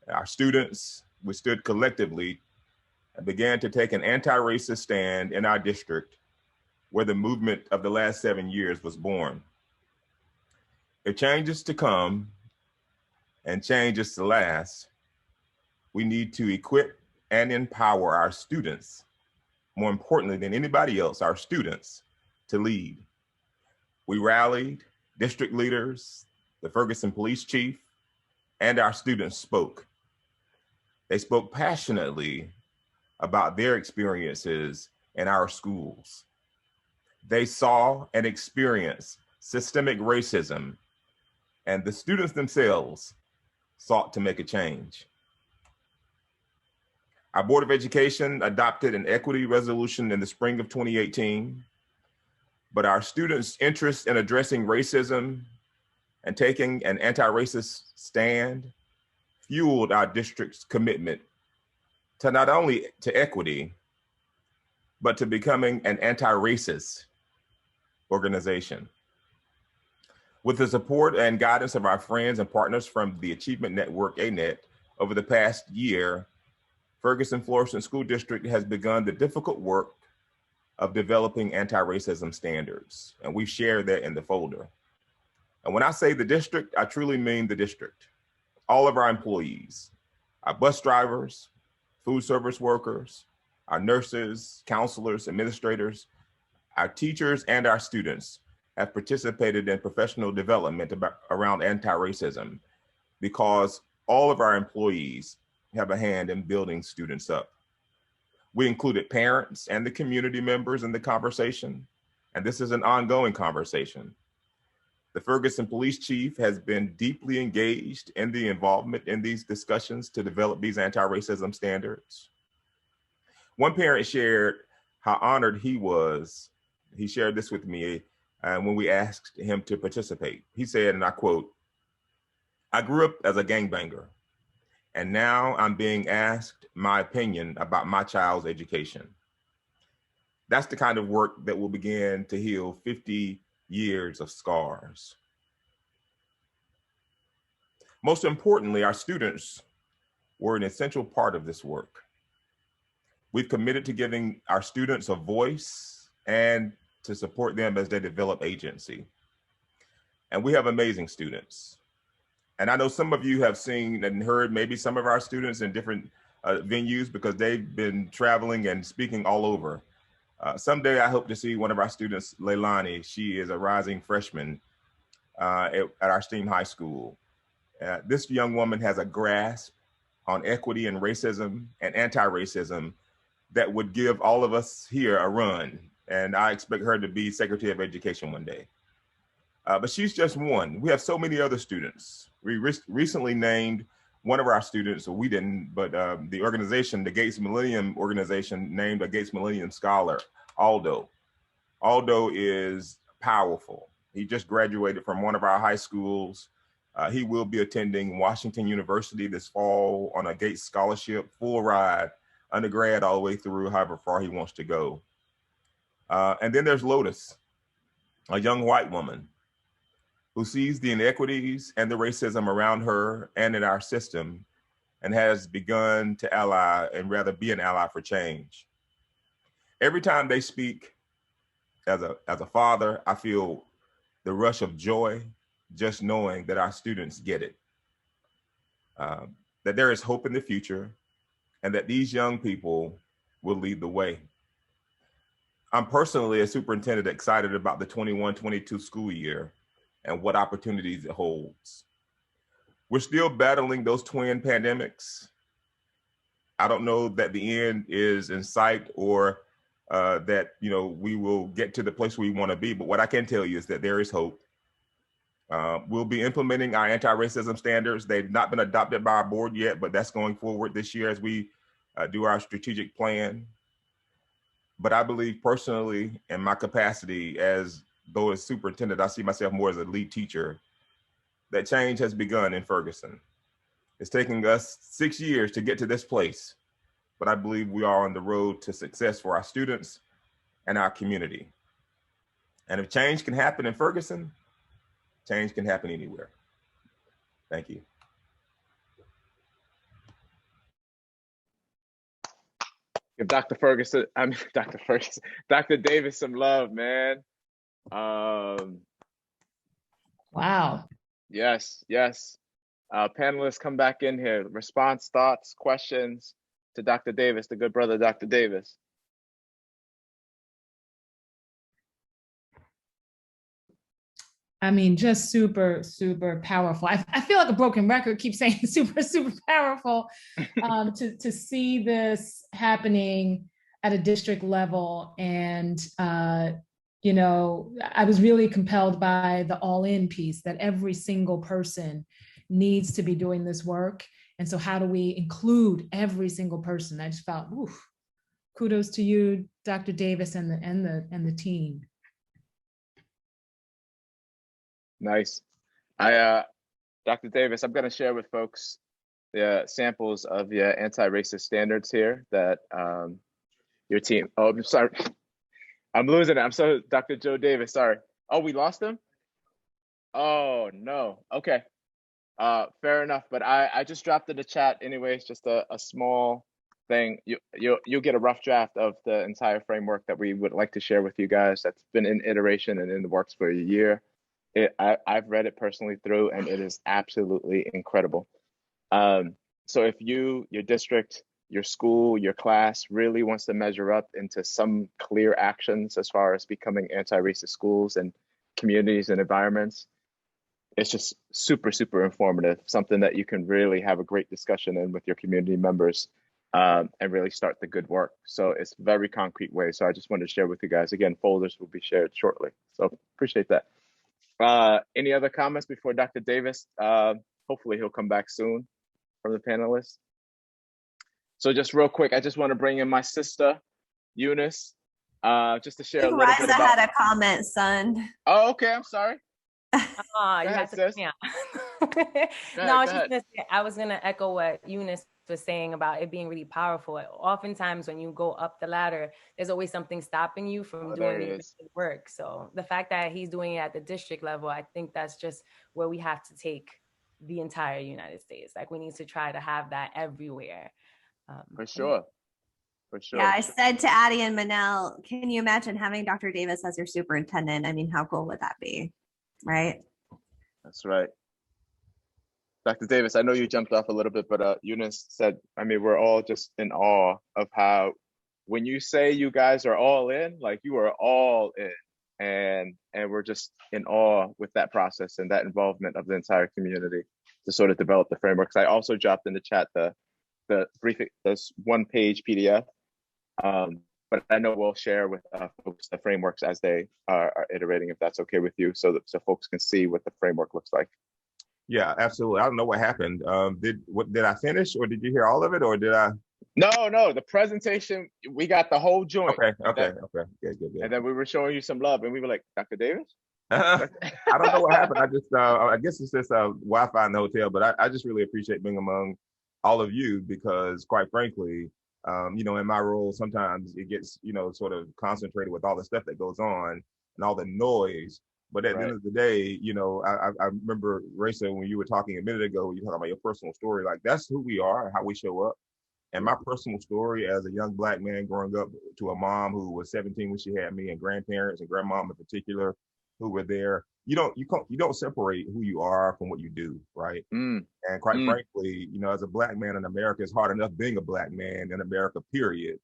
Our students, we stood collectively and began to take an anti-racist stand in our district where the movement of the last 7 years was born. If change is to come and change is to last, we need to equip and empower our students, more importantly than anybody else, our students, to lead. We rallied, district leaders, the Ferguson police chief, and our students spoke. They spoke passionately about their experiences in our schools. They saw and experienced systemic racism, and the students themselves sought to make a change. Our Board of Education adopted an equity resolution in the spring of 2018, but our students' interest in addressing racism and taking an anti-racist stand fueled our district's commitment to not only to equity, but to becoming an anti-racist organization. With the support and guidance of our friends and partners from the Achievement Network, ANET, over the past year, Ferguson Florescent School District has begun the difficult work of developing anti-racism standards, and we've shared that in the folder. And when I say the district, I truly mean the district. All of our employees, our bus drivers, food service workers, our nurses, counselors, administrators, our teachers, and our students have participated in professional development around anti-racism because all of our employees have a hand in building students up. We included parents and the community members in the conversation, and this is an ongoing conversation. The Ferguson police chief has been deeply engaged in the involvement in these discussions to develop these anti-racism standards. One parent shared how honored he was. He shared this with me when we asked him to participate. He said, and I quote, "I grew up as a gangbanger, and now I'm being asked my opinion about my child's education." That's the kind of work that will begin to heal 50 years of scars. Most importantly, our students were an essential part of this work. We've committed to giving our students a voice and to support them as they develop agency. And we have amazing students. And I know some of you have seen and heard maybe some of our students in different venues because they've been traveling and speaking all over. Someday I hope to see one of our students, Leilani. She is a rising freshman at our STEAM high school. This young woman has a grasp on equity and racism and anti-racism that would give all of us here a run. And I expect her to be Secretary of Education one day. But she's just one. We have so many other students. We recently named one of our students, or we didn't, but the organization, the Gates Millennium Organization, named a Gates Millennium Scholar, Aldo. Aldo is powerful. He just graduated from one of our high schools. He will be attending Washington University this fall on a Gates scholarship, full ride, undergrad all the way through, however far he wants to go. And then there's Lotus, a young white woman who sees the inequities and the racism around her and in our system and has begun to ally and rather be an ally for change. Every time they speak as a father, I feel the rush of joy just knowing that our students get it, that there is hope in the future and that these young people will lead the way. I'm personally, as superintendent, excited about the 21-22 school year and what opportunities it holds. We're still battling those twin pandemics. I don't know that the end is in sight or that we will get to the place we want to be, but what I can tell you is that there is hope. We'll be implementing our anti-racism standards. They've not been adopted by our board yet, but that's going forward this year as we do our strategic plan. But I believe personally, in my capacity as though as superintendent, I see myself more as a lead teacher, that change has begun in Ferguson. It's taking us 6 years to get to this place, but I believe we are on the road to success for our students and our community. And if change can happen in Ferguson, change can happen anywhere. Thank you. Give Dr. Davis some love, man. Wow. Yes. Panelists, come back in here. Response, thoughts, questions to Dr. Davis, the good brother, Dr. Davis. I mean, just super, super powerful. I feel like a broken record, keep saying super, super powerful. To see this happening at a district level. And, I was really compelled by the all-in piece that every single person needs to be doing this work. And so how do we include every single person? I just felt, oof, kudos to you, Dr. Davis and the team. Nice. Dr. Davis, I'm going to share with folks the samples of your anti-racist standards here that your team. Oh, I'm sorry. I'm losing it. I'm so Dr. Joe Davis. Sorry. Oh, we lost him? Oh, no. Okay. Fair enough. But I just dropped in the chat anyways, just a small thing. You'll get a rough draft of the entire framework that we would like to share with you guys. That's been in iteration and in the works for a year. I've read it personally through, and it is absolutely incredible. So if your district, your school, your class really wants to measure up into some clear actions as far as becoming anti-racist schools and communities and environments, it's just super, super informative, something that you can really have a great discussion in with your community members and really start the good work. So it's very concrete way. So I just wanted to share with you guys. Again, folders will be shared shortly. So appreciate that. Any other comments before Dr. Davis? Hopefully he'll come back soon from the panelists. So just real quick, I just want to bring in my sister, Eunice, just to share a little bit about. had a comment, son. Oh, okay. I'm sorry. You have to, yeah. I was gonna echo what Eunice was saying about it being really powerful. Oftentimes when you go up the ladder, there's always something stopping you from doing the work. So the fact that he's doing it at the district level, I think that's just where we have to take the entire United States. Like we need to try to have that everywhere. For sure. For sure. Yeah, I said to Addie and Manel, can you imagine having Dr. Davis as your superintendent? I mean, how cool would that be? Right? That's right. Dr. Davis, I know you jumped off a little bit, but Eunice said, I mean, we're all just in awe of how, when you say you guys are all in, like you are all in. And we're just in awe with that process and that involvement of the entire community to sort of develop the frameworks. I also dropped in the chat the briefing, this 1-page PDF. But I know we'll share with folks the frameworks as they are iterating, if that's okay with you, so folks can see what the framework looks like. Yeah, absolutely. I don't know what happened. Did I finish, or did you hear all of it, or did I? No, the presentation, we got the whole joint. Okay. Good. And then we were showing you some love, and we were like, Dr. Davis? I don't know what happened. I guess it's just Wi-Fi in the hotel, but I just really appreciate being among all of you, because quite frankly, in my role, sometimes it gets, sort of concentrated with all the stuff that goes on and all the noise. But at the end of the day, I remember, Raisa, when you were talking a minute ago, you were talking about your personal story, like that's who we are and how we show up. And my personal story as a young Black man growing up to a mom who was 17 when she had me, and grandparents and grandmom in particular who were there, you don't separate who you are from what you do, right? And quite frankly, as a Black man in America, it's hard enough being a Black man in America, period.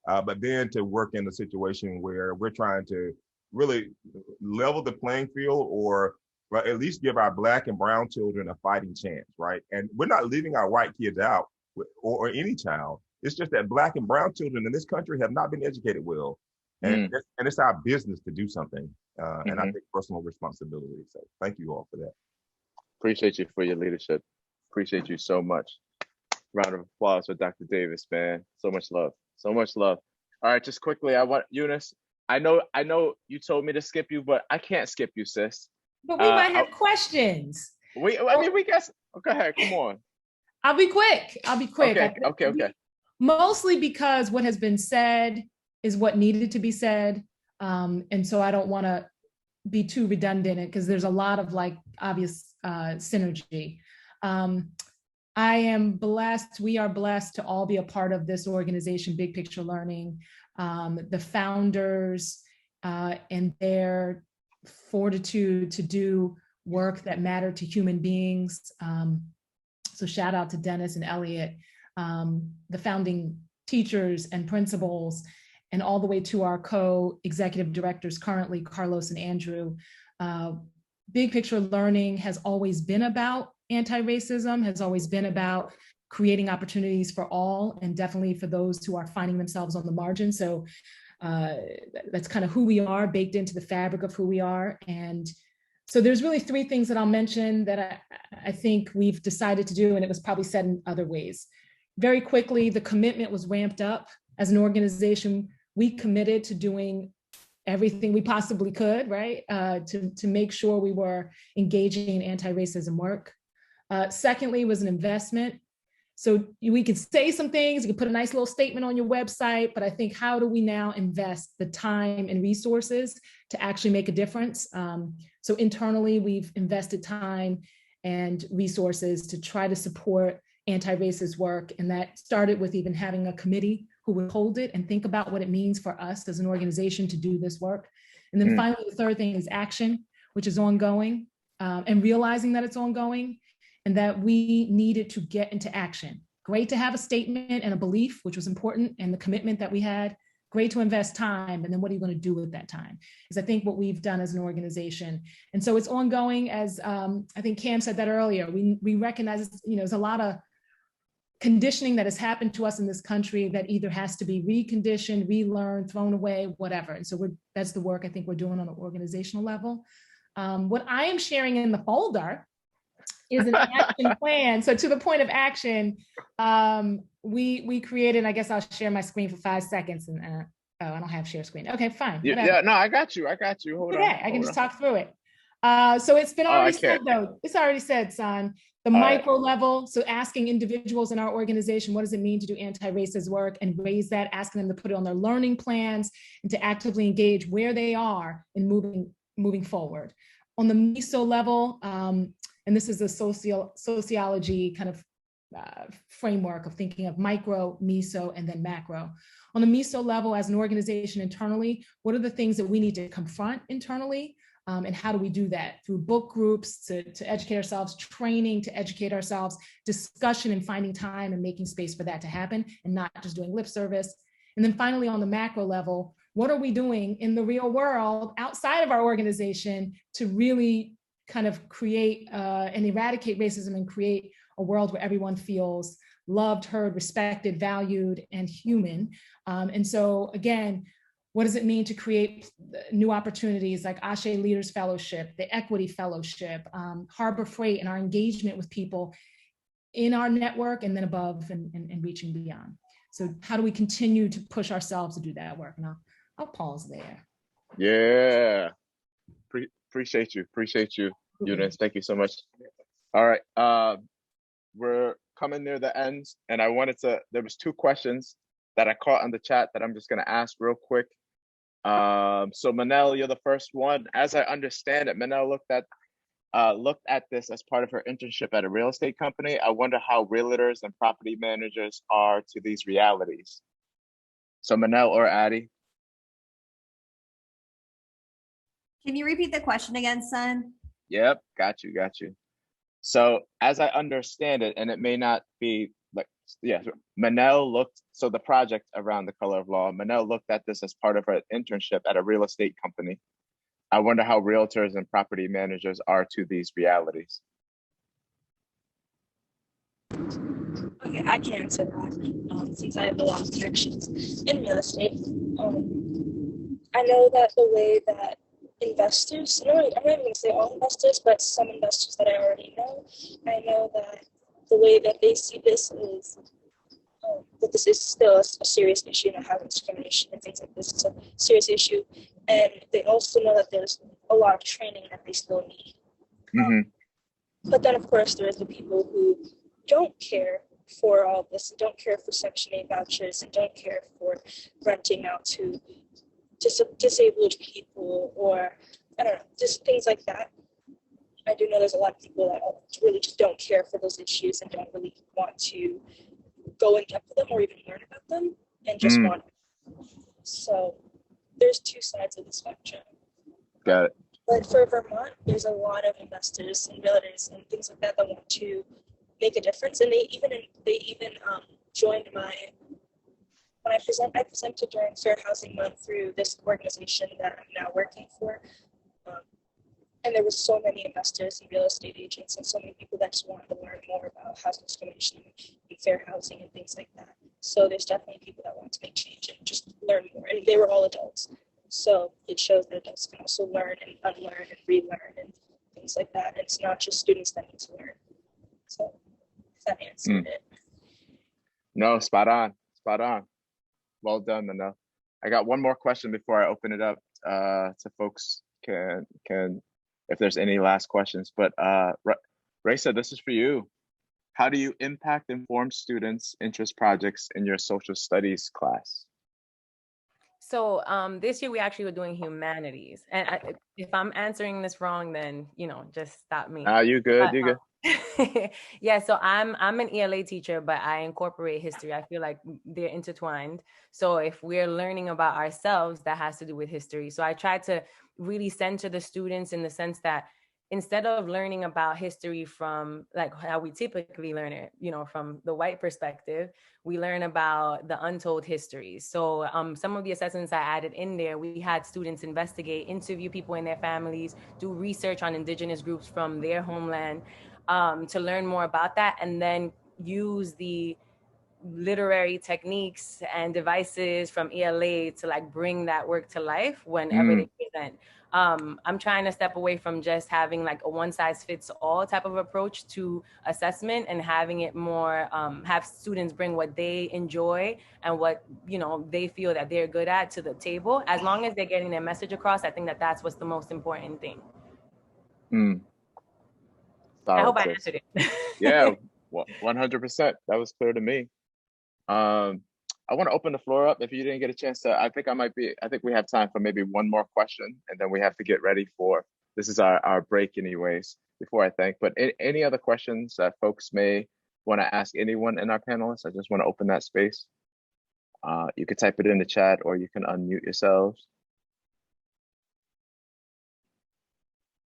But then to work in a situation where we're trying to really level the playing field, or at least give our Black and brown children a fighting chance, right? And we're not leaving our white kids out, or any child. It's just that Black and brown children in this country have not been educated well. And it's our business to do something. And I take personal responsibility. So thank you all for that. Appreciate you for your leadership. Appreciate you so much. Round of applause for Dr. Davis, man. So much love. So much love. All right, just quickly, I want Eunice. I know you told me to skip you, but I can't skip you, sis. But we might have questions. We guess. Go ahead. Come on. I'll be quick. Okay. Mostly because what has been said is what needed to be said. And so I don't want to be too redundant, because there's a lot of obvious synergy. I am blessed. We are blessed to all be a part of this organization, Big Picture Learning. The founders and their fortitude to do work that mattered to human beings. So shout out to Dennis and Elliot, the founding teachers and principals, and all the way to our co-executive directors currently, Carlos and Andrew. Big Picture Learning has always been about anti-racism, has always been about creating opportunities for all, and definitely for those who are finding themselves on the margin. So that's kind of who we are, baked into the fabric of who we are. And so there's really 3 things that I'll mention that I think we've decided to do, and it was probably said in other ways. Very quickly, the commitment was ramped up. As an organization, we committed to doing everything we possibly could, right? To make sure we were engaging in anti-racism work. Secondly, was an investment. So we could say some things, you could put a nice little statement on your website, but I think, how do we now invest the time and resources to actually make a difference? So internally, we've invested time and resources to try to support anti-racist work. And that started with even having a committee who would hold it and think about what it means for us as an organization to do this work. And then finally, the third thing is action, which is ongoing, and realizing that it's ongoing, and that we needed to get into action. Great to have a statement and a belief, which was important, and the commitment that we had. Great to invest time, and then what are you going to do with that time? Is I think what we've done as an organization. And so it's ongoing, as I think Cam said that earlier. We recognize, there's a lot of conditioning that has happened to us in this country that either has to be reconditioned, relearned, thrown away, whatever. And so that's the work I think we're doing on an organizational level. What I am sharing in the folder is an action plan. So to the point of action, we created, I guess I'll share my screen for 5 seconds, and I don't have share screen. Okay, fine. Yeah, no, I got you. Hold on. I can just talk through it. So it's been already said, though. It's already said, son. The micro level, so asking individuals in our organization, what does it mean to do anti-racist work, and raise that, asking them to put it on their learning plans and to actively engage where they are in moving forward. On the meso level, and this is a sociology kind of framework of thinking of micro, meso, and then macro. On the meso level, as an organization internally, what are the things that we need to confront internally? And how do we do that? Through book groups to educate ourselves, training to educate ourselves, discussion and finding time and making space for that to happen, and not just doing lip service. And then finally, on the macro level, what are we doing in the real world outside of our organization to really kind of create and eradicate racism and create a world where everyone feels loved, heard, respected, valued, and human. And so again, what does it mean to create new opportunities like Ashe Leaders Fellowship, the Equity Fellowship, Harbor Freight, and our engagement with people in our network and then above and reaching beyond. So how do we continue to push ourselves to do that work? And I'll pause there. Yeah, appreciate you, Eunice. Thank you so much. All right, we're coming near the end, and there was 2 questions that I caught on the chat that I'm just gonna ask real quick. So Manel, you're the first one. As I understand it, Manel looked at this as part of her internship at a real estate company. I wonder how realtors and property managers are to these realities. So Manel or Addie? Can you repeat the question again, son? Yep, got you. So as I understand it, and it may not be like, yeah, so the project around the color of law, Manel looked at this as part of her internship at a real estate company. I wonder how realtors and property managers are to these realities. Okay, I can answer that since I have a lot of connections in real estate. I know that the way that investors, I'm not even going to say all investors, but some investors that I already know, I know that the way that they see this is that this is still a serious issue, not having discrimination and things like this. It's a serious issue. And they also know that there's a lot of training that they still need. But then, of course, there's the people who don't care for all this, and don't care for Section 8 vouchers, and don't care for renting out to disabled people, or I don't know, just things like that. I do know there's a lot of people that really just don't care for those issues and don't really want to go in depth with them or even learn about them, and just want it. So there's 2 sides of the spectrum. Got it. But for Vermont, there's a lot of investors and realtors and things like that that want to make a difference, and they even joined when I presented during Fair Housing Month through this organization that I'm now working for. And there were so many investors and real estate agents and so many people that just wanted to learn more about housing discrimination and fair housing and things like that. So there's definitely people that want to make change and just learn more. And they were all adults. So it shows that adults can also learn and unlearn and relearn and things like that. And it's not just students that need to learn. So if that answered it. No, spot on. Well done, Manel. I got one more question before I open it up to folks can if there's any last questions. But Raisa, this is for you. How do you impact inform students' interest projects in your social studies class? So this year we actually were doing humanities, and if I'm answering this wrong, then just stop me. You good? You good? Yeah, so I'm an ELA teacher, but I incorporate history. I feel like they're intertwined. So if we're learning about ourselves, that has to do with history. So I try to really center the students in the sense that instead of learning about history from like how we typically learn it, from the white perspective, we learn about the untold histories. So some of the assessments I added in there, we had students investigate, interview people in their families, do research on indigenous groups from their homeland, to learn more about that, and then use the literary techniques and devices from ELA to like bring that work to life whenever they present. I'm trying to step away from just having like a one size fits all type of approach to assessment, and having it more have students bring what they enjoy and what they feel that they're good at to the table. As long as they're getting their message across, I think that that's what's the most important thing. I hope I answered it. Yeah, 100%. That was clear to me. I want to open the floor up. If you didn't get a chance to, I think we have time for maybe one more question, and then we have to get ready for, this is our break anyways, before I thank. But any other questions that folks may want to ask anyone in our panelists? I just want to open that space. You could type it in the chat or you can unmute yourselves.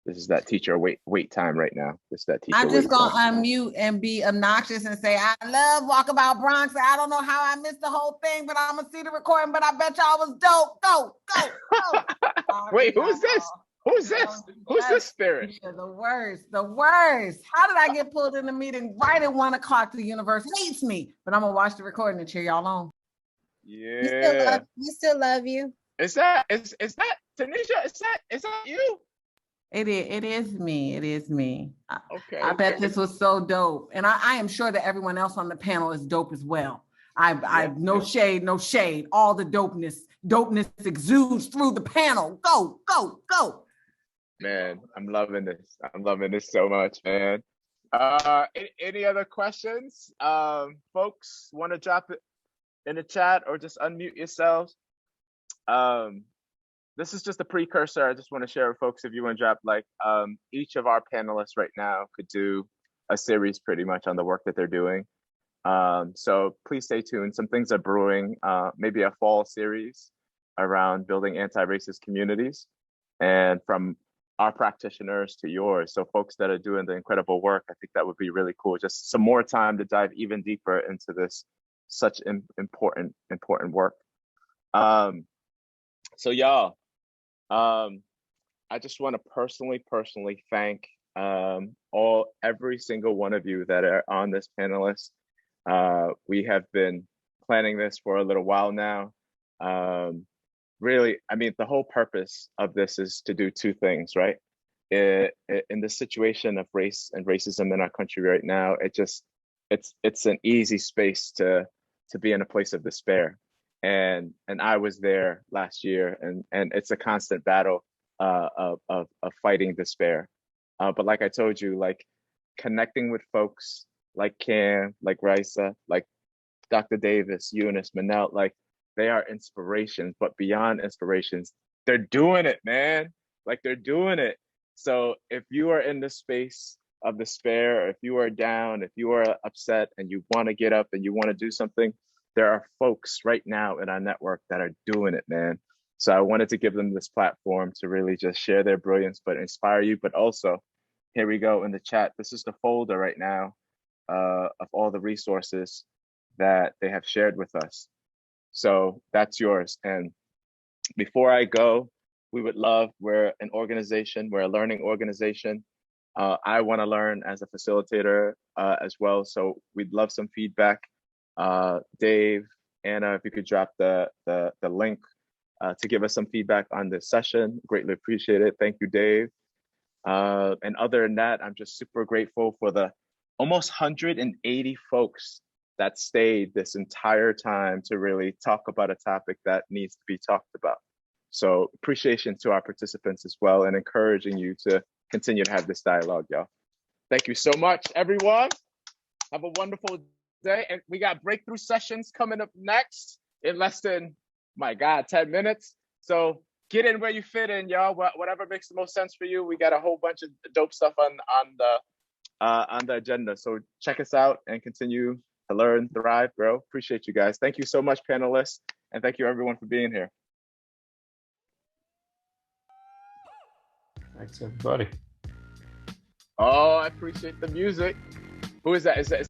This is that teacher wait time right now. This is that teacher I'm just wait gonna time. unmute and be obnoxious and say, I love Walkabout Bronx. I don't know how I missed the whole thing, but I'm gonna see the recording, but I bet y'all was dope. Go. Wait, who's this? Who's this? Who's this spirit? The worst. How did I get pulled in the meeting right at 1 o'clock? The universe hates me, but I'm gonna watch the recording and cheer y'all on. Yeah. We still love you. Is that Tanisha? Is that you? It is me. Okay. I bet this was so dope. And I am sure that everyone else on the panel is dope as well. No shade. All the dopeness exudes through the panel. Go. Man, I'm loving this. I'm loving this so much, man. Any other questions? Folks want to drop it in the chat or just unmute yourselves? This is just a precursor. I just want to share with folks, if you want to drop, like, each of our panelists right now could do a series pretty much on the work that they're doing. So please stay tuned. Some things are brewing, maybe a fall series around building anti-racist communities, and from our practitioners to yours. So folks that are doing the incredible work, I think that would be really cool. Just some more time to dive even deeper into this such important work. So y'all, I just want to personally thank every single one of you that are on this panelist. We have been planning this for a little while now. Really, I mean, the whole purpose of this is to do two things, right? In the situation of race and racism in our country right now, it's an easy space to be in a place of despair. And I was there last year, and it's a constant battle of fighting despair. But like I told you, like connecting with folks like Cam, like Raisa, like Dr. Davis, Eunice, Manel, like they are inspirations, but beyond inspirations, they're doing it, man. Like they're doing it. So if you are in this space of despair, if you are down, if you are upset and you want to get up and you want to do something, there are folks right now in our network that are doing it, man. So I wanted to give them this platform to really just share their brilliance, but inspire you. But also, here we go in the chat. This is the folder right now of all the resources that they have shared with us. So that's yours. And before I go, we're an organization, we're a learning organization. I want to learn as a facilitator as well. So we'd love some feedback. Dave, Anna, if you could drop the link to give us some feedback on this session, greatly appreciate it. Thank you, Dave. And other than that, I'm just super grateful for the almost 180 folks that stayed this entire time to really talk about a topic that needs to be talked about. So appreciation to our participants as well, and encouraging you to continue to have this dialogue, y'all. Thank you so much, everyone. Have a wonderful day. And we got breakthrough sessions coming up next in less than, my God, 10 minutes. So get in where you fit in, y'all. Whatever makes the most sense for you. We got a whole bunch of dope stuff on the agenda. So check us out and continue to learn, thrive, grow. Appreciate you guys. Thank you so much, panelists. And thank you everyone for being here. Thanks, everybody. Oh, I appreciate the music. Who is that? Is that